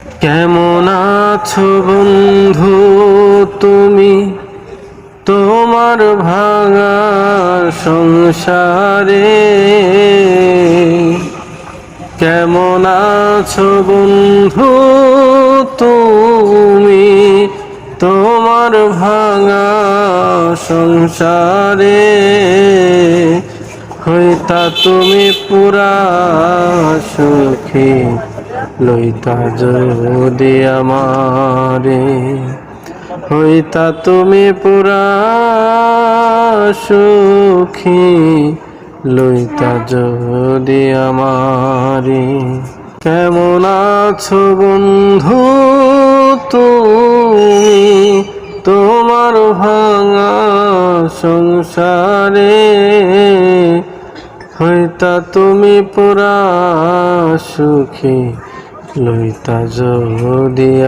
কেমন আছো বন্ধু তুমি তোমার ভাঙা সংসারে? কেমন আছো বন্ধু তুমি তোমার ভাঙা সংসারে? হইতা তুমি পুরা সুখী, লইতা যদি আমারে। হইতা তুমি পুরা সুখী, লইতা যদি আমারে। কেমন আছো বন্ধু তুমি তোমার ভাঙা সংসারে? হইতা তুমি পুরা সুখী, লইতা যদি